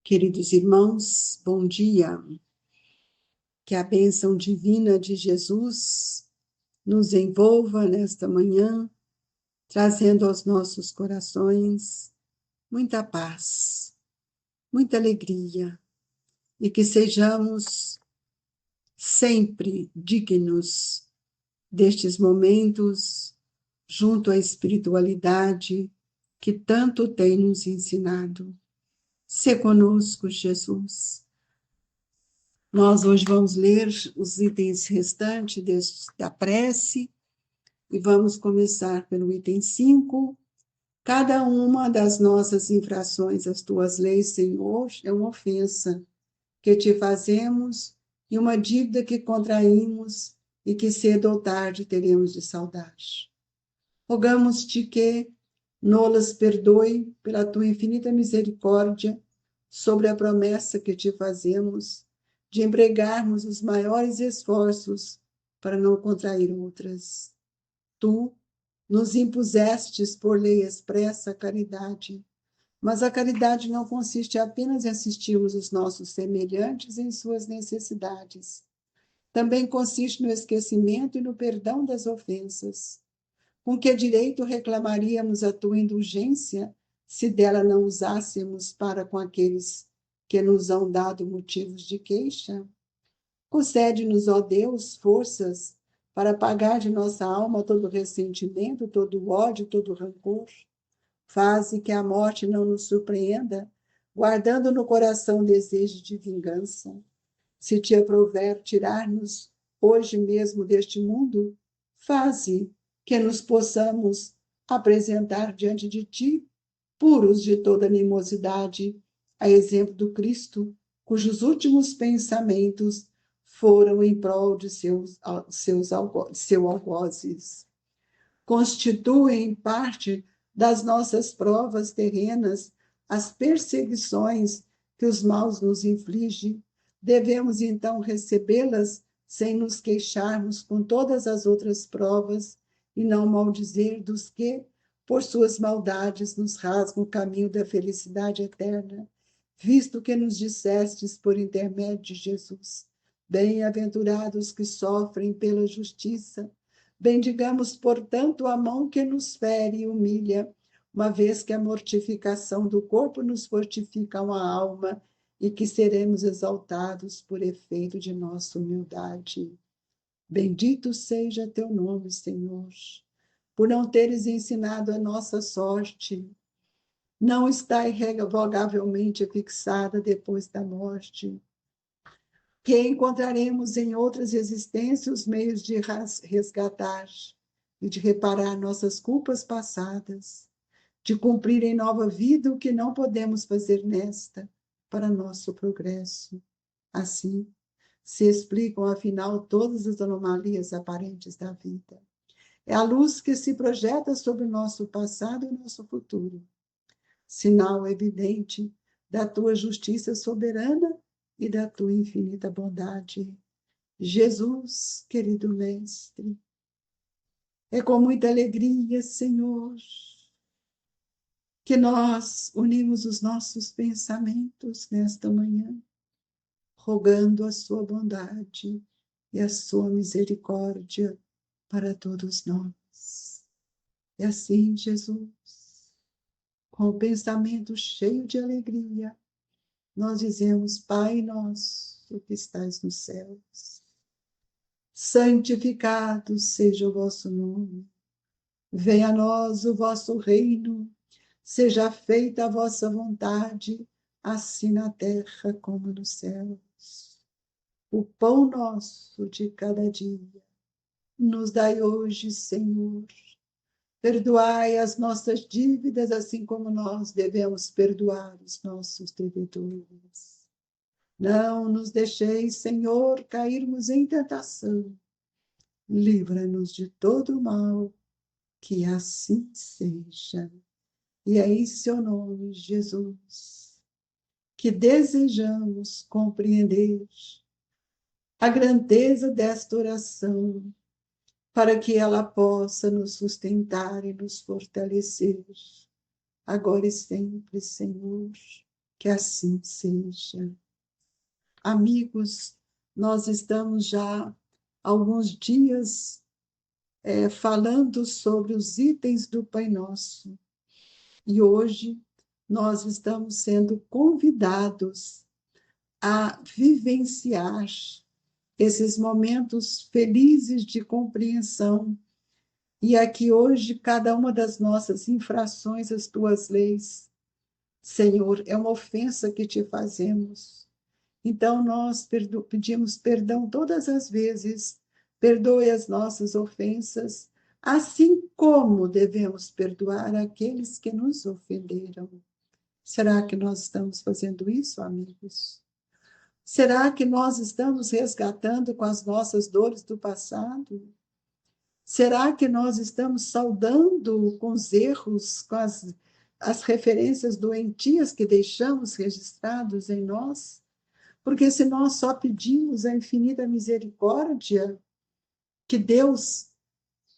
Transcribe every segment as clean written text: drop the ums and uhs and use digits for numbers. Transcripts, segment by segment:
Queridos irmãos, bom dia. Que a bênção divina de Jesus nos envolva nesta manhã, trazendo aos nossos corações muita paz, muita alegria, e que sejamos sempre dignos destes momentos junto à espiritualidade que tanto tem nos ensinado. Se conosco, Jesus. Nós hoje vamos ler os itens restantes da prece e vamos começar pelo item 5. Cada uma das nossas infrações às tuas leis, Senhor, é uma ofensa que te fazemos e uma dívida que contraímos e que cedo ou tarde teremos de saldar. Rogamos-te que nolas perdoe pela tua infinita misericórdia sobre a promessa que te fazemos de empregarmos os maiores esforços para não contrair outras. Tu nos impusestes por lei expressa a caridade, mas a caridade não consiste apenas em assistirmos os nossos semelhantes em suas necessidades. Também consiste no esquecimento e no perdão das ofensas. Com que direito reclamaríamos a tua indulgência se dela não usássemos para com aqueles que nos hão dado motivos de queixa? Concede-nos, ó Deus, forças para apagar de nossa alma todo ressentimento, todo ódio, todo rancor. Faze que a morte não nos surpreenda, guardando no coração desejo de vingança. Se te aprouver tirar-nos hoje mesmo deste mundo, faze que nos possamos apresentar diante de ti, puros de toda animosidade, a exemplo do Cristo, cujos últimos pensamentos foram em prol de seu algozes. Constituem parte das nossas provas terrenas as perseguições que os maus nos infligem. Devemos, então, recebê-las sem nos queixarmos com todas as outras provas e não maldizer dos que, por suas maldades, nos rasgam o caminho da felicidade eterna, visto que nos dissestes por intermédio de Jesus: bem-aventurados que sofrem pela justiça. Bendigamos, portanto, a mão que nos fere e humilha, uma vez que a mortificação do corpo nos fortifica a alma e que seremos exaltados por efeito de nossa humildade. Bendito seja teu nome, Senhor, por não teres ensinado a nossa sorte. Não está irrevogavelmente fixada depois da morte, que encontraremos em outras existências os meios de resgatar e de reparar nossas culpas passadas, de cumprir em nova vida o que não podemos fazer nesta, para nosso progresso. Assim, se explicam, afinal, todas as anomalias aparentes da vida. É a luz que se projeta sobre o nosso passado e o nosso futuro, sinal evidente da tua justiça soberana e da tua infinita bondade. Jesus, querido Mestre, é com muita alegria, Senhor, que nós unimos os nossos pensamentos nesta manhã, rogando a sua bondade e a sua misericórdia para todos nós. E assim, Jesus, com o pensamento cheio de alegria, nós dizemos: Pai nosso que estais nos céus, santificado seja o vosso nome. Venha a nós o vosso reino, seja feita a vossa vontade, assim na terra como nos céus. O pão nosso de cada dia nos dai hoje, Senhor. Perdoai as nossas dívidas, assim como nós devemos perdoar os nossos devedores. Não nos deixeis, Senhor, cairmos em tentação. Livra-nos de todo o mal, que assim seja. E é em seu nome, Jesus, que desejamos compreender a grandeza desta oração, para que ela possa nos sustentar e nos fortalecer, agora e sempre, Senhor. que assim seja. Amigos, nós estamos já há alguns dias falando sobre os itens do Pai Nosso. E hoje nós estamos sendo convidados a vivenciar esses momentos felizes de compreensão. E aqui hoje, cada uma das nossas infrações às tuas leis, Senhor, é uma ofensa que te fazemos. Então, nós pedimos perdão todas as vezes, perdoe as nossas ofensas, assim como devemos perdoar aqueles que nos ofenderam. Será que nós estamos fazendo isso, amigos? Será que nós estamos resgatando com as nossas dores do passado? Será que nós estamos saudando com os erros, com as referências doentias que deixamos registrados em nós? Porque se nós só pedimos a infinita misericórdia que Deus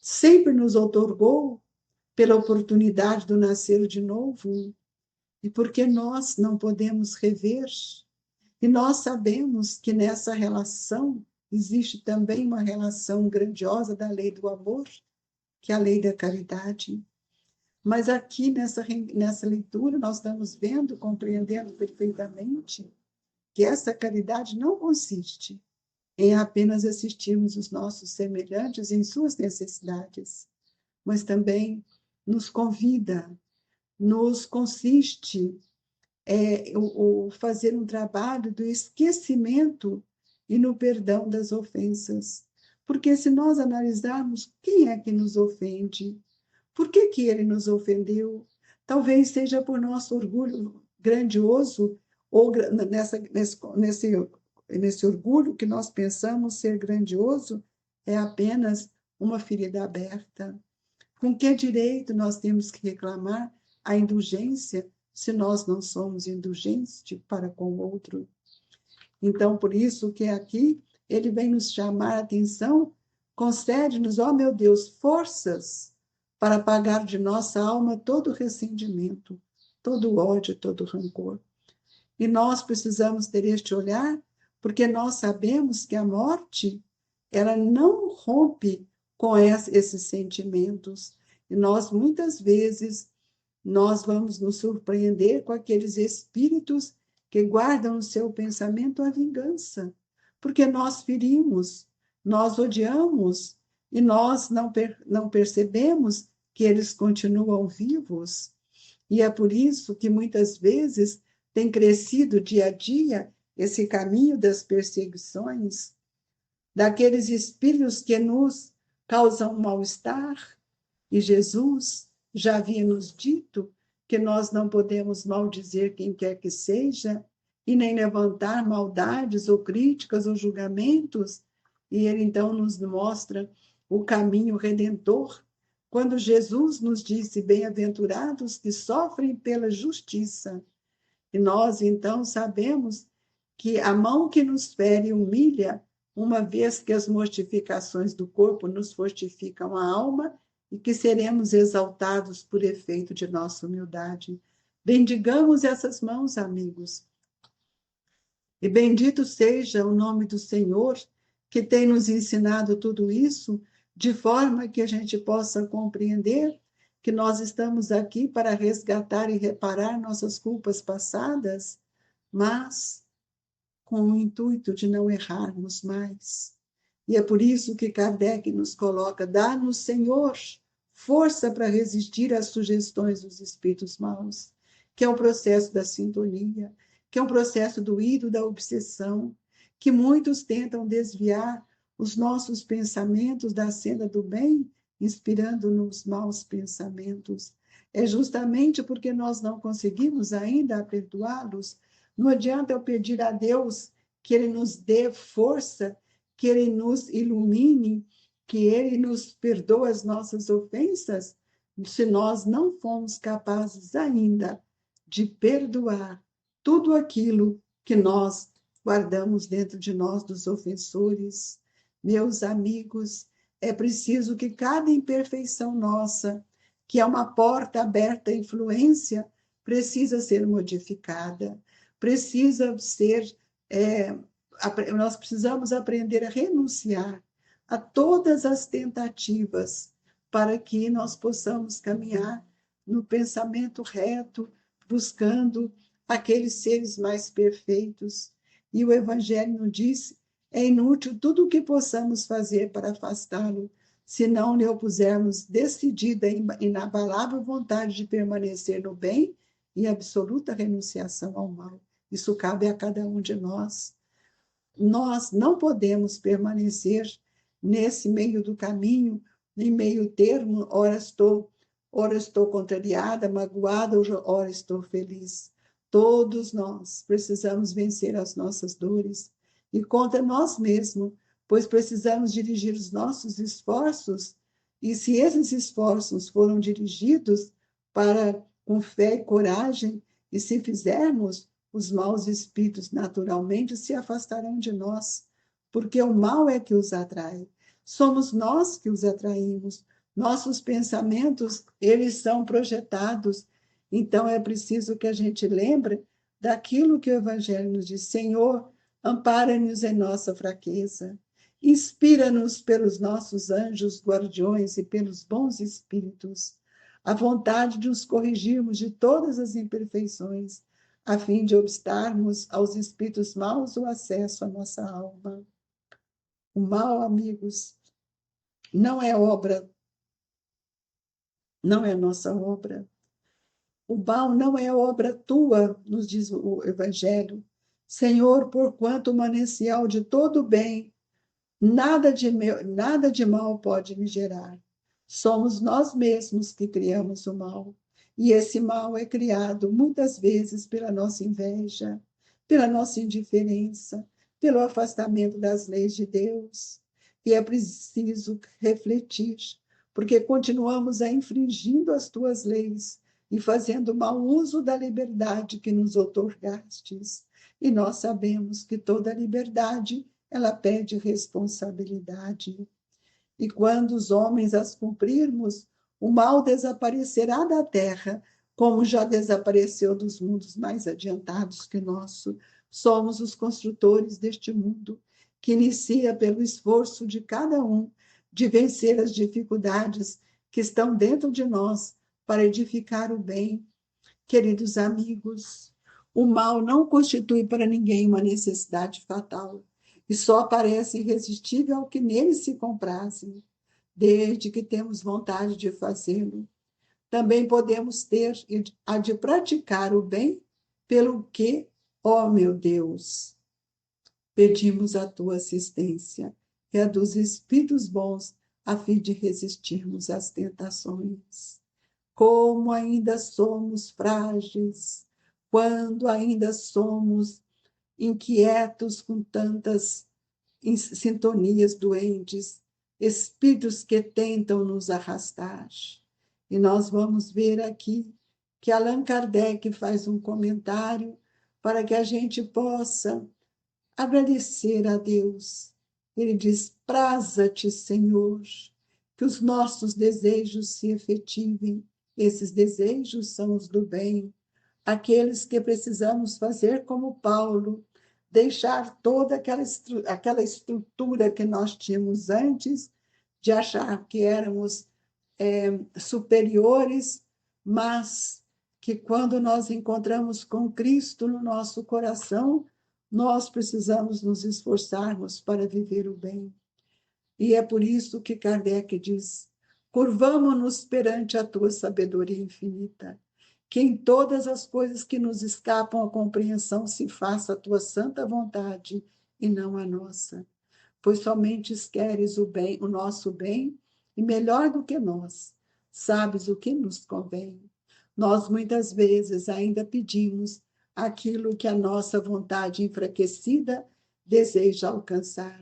sempre nos outorgou pela oportunidade do nascer de novo, e porque nós não podemos rever, e nós sabemos que nessa relação existe também uma relação grandiosa da lei do amor, que é a lei da caridade. Mas aqui nessa leitura nós estamos vendo, compreendendo perfeitamente que essa caridade não consiste em apenas assistirmos os nossos semelhantes em suas necessidades, mas também nos convida, nos consiste o fazer um trabalho do esquecimento e no perdão das ofensas. Porque se nós analisarmos quem é que nos ofende, por que que ele nos ofendeu, talvez seja por nosso orgulho grandioso, ou nesse orgulho que nós pensamos ser grandioso, é apenas uma ferida aberta. Com que direito nós temos que reclamar a indulgência se nós não somos indulgentes para com o outro? Então, por isso que aqui ele vem nos chamar a atenção, concede-nos, ó meu Deus, forças para apagar de nossa alma todo ressentimento, todo ódio, todo rancor. E nós precisamos ter este olhar, porque nós sabemos que a morte, ela não rompe com esses sentimentos. E nós, muitas vezes, nós vamos nos surpreender com aqueles espíritos que guardam no seu pensamento a vingança, porque nós ferimos, nós odiamos, e nós não percebemos que eles continuam vivos. E é por isso que muitas vezes tem crescido dia a dia esse caminho das perseguições, daqueles espíritos que nos causam mal-estar. E Jesus já havia nos dito que nós não podemos maldizer quem quer que seja, e nem levantar maldades ou críticas ou julgamentos. E ele então nos mostra o caminho redentor, quando Jesus nos disse: bem-aventurados que sofrem pela justiça. E nós então sabemos que a mão que nos fere e humilha, uma vez que as mortificações do corpo nos fortificam a alma, e que seremos exaltados por efeito de nossa humildade. Bendigamos essas mãos, amigos. E bendito seja o nome do Senhor, que tem nos ensinado tudo isso, de forma que a gente possa compreender que nós estamos aqui para resgatar e reparar nossas culpas passadas, mas com o intuito de não errarmos mais. E é por isso que Kardec nos coloca: dá-nos, Senhor, força para resistir às sugestões dos espíritos maus, que é o processo da sintonia, que é um processo do ídolo da obsessão, que muitos tentam desviar os nossos pensamentos da senda do bem, inspirando-nos maus pensamentos. É justamente porque nós não conseguimos ainda perdoá-los. Não adianta eu pedir a Deus que Ele nos dê força, que Ele nos ilumine, que Ele nos perdoe as nossas ofensas, se nós não formos capazes ainda de perdoar tudo aquilo que nós guardamos dentro de nós dos ofensores. Meus amigos, é preciso que cada imperfeição nossa, que é uma porta aberta à influência, precisa ser modificada, precisa ser, nós precisamos aprender a renunciar a todas as tentativas para que nós possamos caminhar no pensamento reto, buscando aqueles seres mais perfeitos. E o Evangelho nos diz: é inútil tudo o que possamos fazer para afastá-lo, se não lhe opusermos decidida e inabalável vontade de permanecer no bem e absoluta renunciação ao mal. Isso cabe a cada um de nós. Nós não podemos permanecer nesse meio do caminho, em meio termo, ora estou contrariada, magoada, ora estou feliz. Todos nós precisamos vencer as nossas dores e contra nós mesmos, pois precisamos dirigir os nossos esforços, e se esses esforços foram dirigidos para com fé e coragem, e se fizermos, os maus espíritos naturalmente se afastarão de nós, porque o mal é que os atrai. Somos nós que os atraímos. Nossos pensamentos, eles são projetados. Então, é preciso que a gente lembre daquilo que o Evangelho nos diz: Senhor, ampara-nos em nossa fraqueza, inspira-nos pelos nossos anjos guardiões e pelos bons espíritos, a vontade de nos corrigirmos de todas as imperfeições, a fim de obstarmos aos espíritos maus o acesso à nossa alma. O mal, amigos, não é nossa obra. O mal não é obra tua, nos diz o Evangelho. Senhor, porquanto o manancial de todo bem, nada de mal pode me gerar. Somos nós mesmos que criamos o mal. E esse mal é criado muitas vezes pela nossa inveja, pela nossa indiferença, pelo afastamento das leis de Deus. E é preciso refletir, porque continuamos a infringindo as tuas leis e fazendo mau uso da liberdade que nos outorgastes. E nós sabemos que toda liberdade, ela pede responsabilidade. E quando os homens as cumprirmos, o mal desaparecerá da terra, como já desapareceu dos mundos mais adiantados que o nosso. Somos os construtores deste mundo, que inicia pelo esforço de cada um de vencer as dificuldades que estão dentro de nós para edificar o bem. Queridos amigos, o mal não constitui para ninguém uma necessidade fatal e só parece irresistível ao que nele se compraze, desde que temos vontade de fazê-lo. Também podemos ter a de praticar o bem, pelo que, ó meu Deus, pedimos a tua assistência e a dos espíritos bons, a fim de resistirmos às tentações. Como ainda somos frágeis, quando ainda somos inquietos com tantas sintonias doentes, espíritos que tentam nos arrastar. E nós vamos ver aqui que Allan Kardec faz um comentário para que a gente possa agradecer a Deus. Ele diz: praza-te, Senhor, que os nossos desejos se efetivem. Esses desejos são os do bem, aqueles que precisamos fazer como Paulo, deixar toda aquela estrutura que nós tínhamos antes, de achar que éramos superiores, mas que quando nós encontramos com Cristo no nosso coração, nós precisamos nos esforçarmos para viver o bem. E é por isso que Kardec diz: curvamo-nos perante a tua sabedoria infinita, que em todas as coisas que nos escapam à compreensão se faça a tua santa vontade e não a nossa, pois somente queres o bem, o nosso bem, e melhor do que nós, sabes o que nos convém. Nós muitas vezes ainda pedimos aquilo que a nossa vontade enfraquecida deseja alcançar.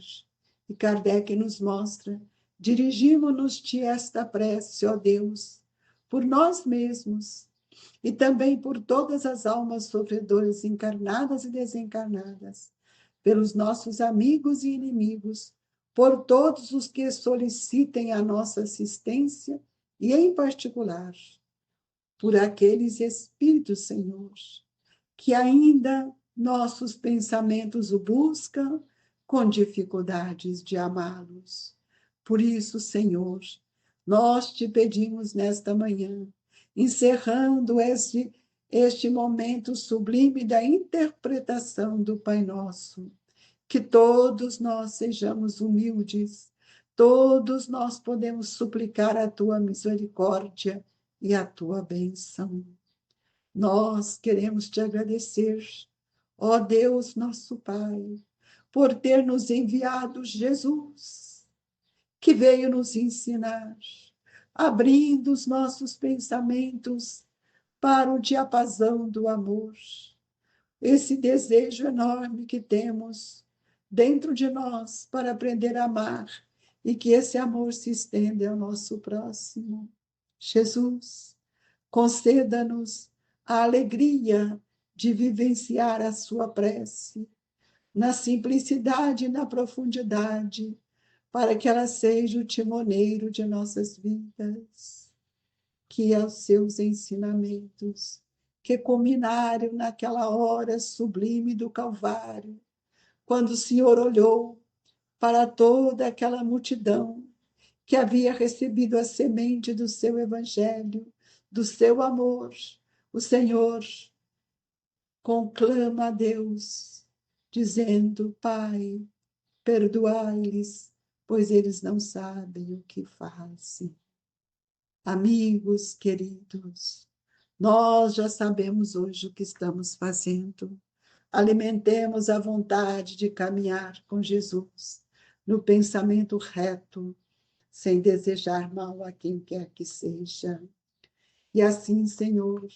E Kardec nos mostra: dirigimos-nos-te esta prece, ó Deus, por nós mesmos, e também por todas as almas sofredoras encarnadas e desencarnadas, pelos nossos amigos e inimigos, por todos os que solicitem a nossa assistência e, em particular, por aqueles espíritos, Senhor, que ainda nossos pensamentos o buscam com dificuldades de amá-los. Por isso, Senhor, nós te pedimos nesta manhã, encerrando este momento sublime da interpretação do Pai Nosso, que todos nós sejamos humildes, todos nós podemos suplicar a tua misericórdia e a tua bênção. Nós queremos te agradecer, ó Deus nosso Pai, por ter nos enviado Jesus, que veio nos ensinar, abrindo os nossos pensamentos para o diapasão do amor. Esse desejo enorme que temos dentro de nós para aprender a amar e que esse amor se estenda ao nosso próximo. Jesus, conceda-nos a alegria de vivenciar a sua prece na simplicidade e na profundidade, para que ela seja o timoneiro de nossas vidas, que aos seus ensinamentos, que culminaram naquela hora sublime do Calvário, quando o Senhor olhou para toda aquela multidão que havia recebido a semente do seu evangelho, do seu amor, o Senhor conclama a Deus, dizendo: Pai, perdoai-lhes, pois eles não sabem o que fazem. Amigos queridos, nós já sabemos hoje o que estamos fazendo. Alimentemos a vontade de caminhar com Jesus no pensamento reto, sem desejar mal a quem quer que seja. E assim, Senhor,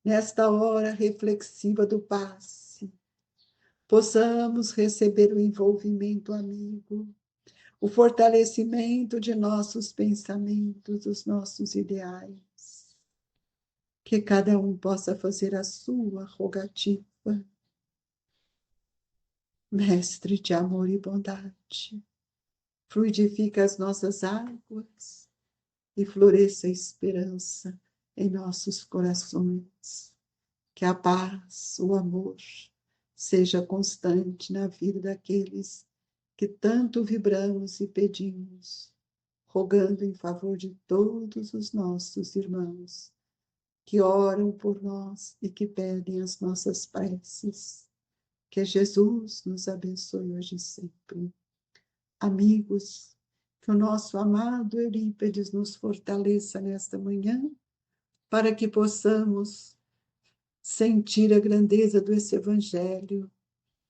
nesta hora reflexiva do passe, possamos receber o envolvimento amigo, o fortalecimento de nossos pensamentos, dos nossos ideais. Que cada um possa fazer a sua rogativa. Mestre de amor e bondade, fluidifica as nossas águas e floresça a esperança em nossos corações. Que a paz, o amor, seja constante na vida daqueles que tanto vibramos e pedimos, rogando em favor de todos os nossos irmãos que oram por nós e que pedem as nossas preces. Que Jesus nos abençoe hoje e sempre. Amigos, que o nosso amado Eurípides nos fortaleça nesta manhã, para que possamos sentir a grandeza desse Evangelho,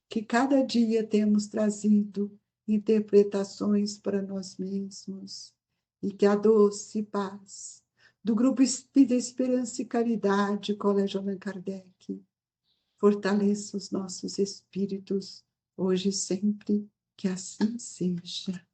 que cada dia temos trazido interpretações para nós mesmos, e que a doce paz do Grupo Espírita Esperança e Caridade, Colégio Allan Kardec, fortaleça os nossos espíritos, hoje e sempre, que assim seja.